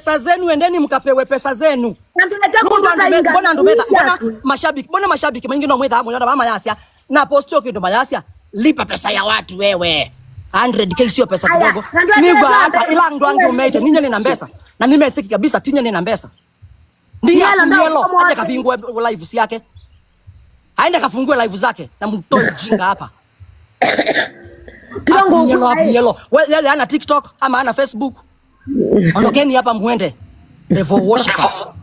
pesa zenu, endeni mkapewe pesa zenu. Mbona mashabiki mwingi no mwetha mwana mama yasia na postio kindo mayasia lipa pesa ya watu wewe. 100k sio pesa kidogo. Niwa hata ila ndo angu umeje ninye nina mbesa na nimesiki kabisa tinye nina mbesa. Ndiyo aje kapingwe live yake. Aende kafungue live zake na mtoe jinga hapa. Tilongo yelo. Wewe ana TikTok ama ana Facebook? Ondokeni hapa muende. Devil worshippers.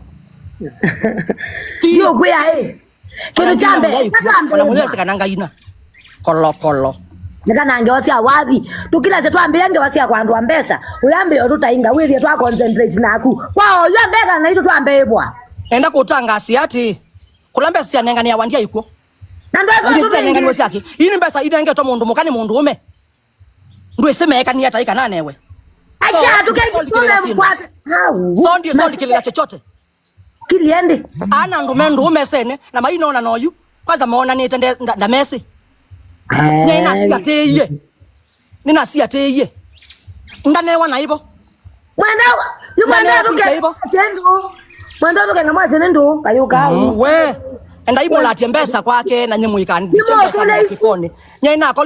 Ndio gwe ae. Kino chambe. Wanamulia sekananga ina. Kolo. Nikanange wasia wazi. Tukila se twambe yange wasia kwa andu ambesa. Uyambe otutainga withi twa concentrate naku. Kwao yambeka na ito twambe ebwa. Enda kutanga asiati. Kulambe sia nenga ni awandia iko. Na ndo sia nenga ni wasiaki. Ini mbesa idenge to mundu mukani mundu ume. Ndu eseme eka ni ata ika nanewe. Acha tukekule mkwate. Sondi kilila chochote. Kiliende. Ana ndume sene na maina ona noyu. Kwanza maona ni tende ndamesi. Nina siateye. Ndanewa na ibo. Mwenda tuke tendo. Mwenda tuke ngamaze nendo kayuka. We enda ibo lati mbesa kwake na nyemuikani. Kikoni. Nyina ko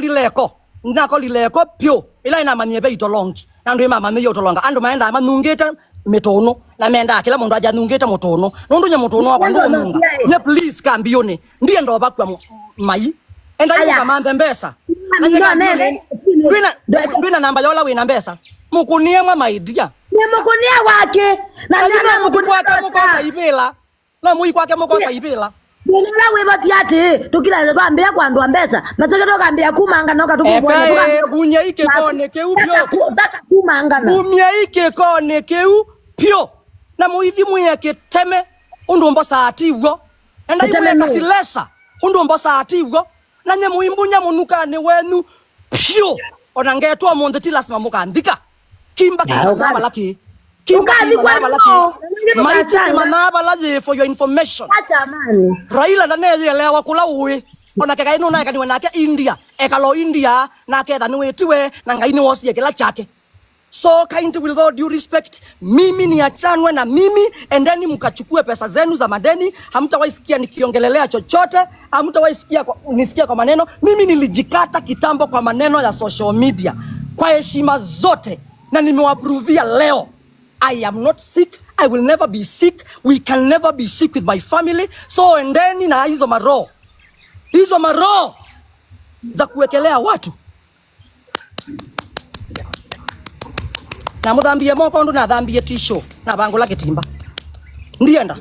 lileko pyo. Ila ina manyebe itolongi. Nandu mama meyo itolonga. Andu maenda manungeta metono na menda kila mundu aja nungeta motono. Nundu nya motono wa kwandu nunga. Nye please kambione. Ndiye ndo bakwa mai. Enda yuka mande mbesa. Ndwina namba yola wina mbesa. Mukunie mwa maidia. Ni mukunie wake. Na nyana mukunie wake mukosa ibela. Na mui kwake mukosa ibela. Nila weba tiate. Tukila zetu ambia kwa andu ambesa. Masake toka ambia kumanga noka tukubwane. Bunye ike kone keu pyo. Data kumanga na. Bunye ike kone keu pyo. Na muithi mweke teme. Undu mbosa atiwo. Enda yuwe katilesa. Undu mbosa atiwo. Na nye muimbunya munuka ni wenu pyo onangetwa monde tilasima mukandika kimba kwa laki ukazi kwa maisha manaba la for your information acha mani Raila ndanelewa kula uwe onakeka ino na kaniwe nake India ekalo India na ketha niwetiwe na ngaini wosie kila chake. So kind with all due respect, mimi ni achanwe na mimi, endeni mkachukue pesa zenu za madeni. Hamtawaisikia nikiongelelea chochote, hamtawaisikia nisikia kwa maneno. Mimi nilijikata kitambo kwa maneno ya social media kwa heshima zote na nimewapruvia leo. I am not sick, I will never be sick, we can never be sick with my family. So endeni na hizo maro za kuwekelea watu. Na mudhambie moko ndo na dhambie tisho na bango la ketimba. Ndienda.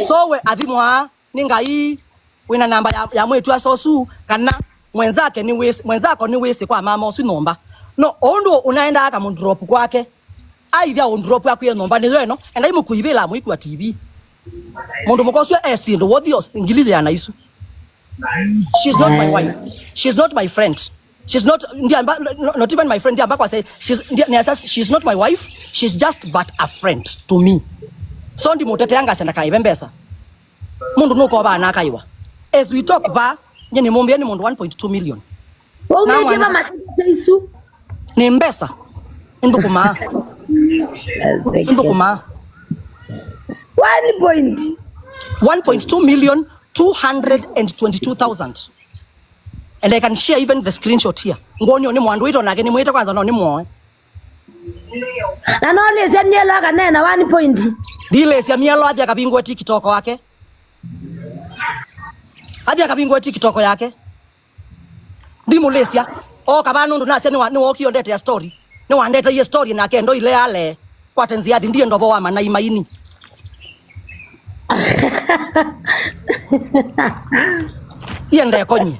So we athimwa ningai wina namba ya mwetu asosu kana mwenzako ni wese kwa mama osu nomba. No ondo unaenda aka mundrop kwake. Aidha undrop yako ye nomba ni weno enda imu kuibela mu kwa TV. Mundu mukoswe ndo wothios ngilile ya naisu. She's not my wife. She's not my friend. She's not even my friend. She's not my wife. She's just but a friend to me. So ndi mutete yanga senda kaibe mbesa. Mundu nuko bana akaiwa. As we talk ba, nyeni mumbia ni mundu 1.2 million. Wewe unajema matete isu? Ni mbesa. Ndukuma. 1.2 million 222,000. And I can share even the screenshot here. Ngonyo ni mwandu ito nake ni mwita kwanza no ni mwoe. Na nole se mielo aka nena 1 point. Dile se mielo aje akapingwe TikTok wake. Aje akapingwe TikTok yake. Ndimulesia. O kabano ndo nase ni wokio ndete ya story. Ni wandete ye story na kendo ile ale. Kwa tenzi yadi ndiye ndobo wa mana imaini. Iende konyi.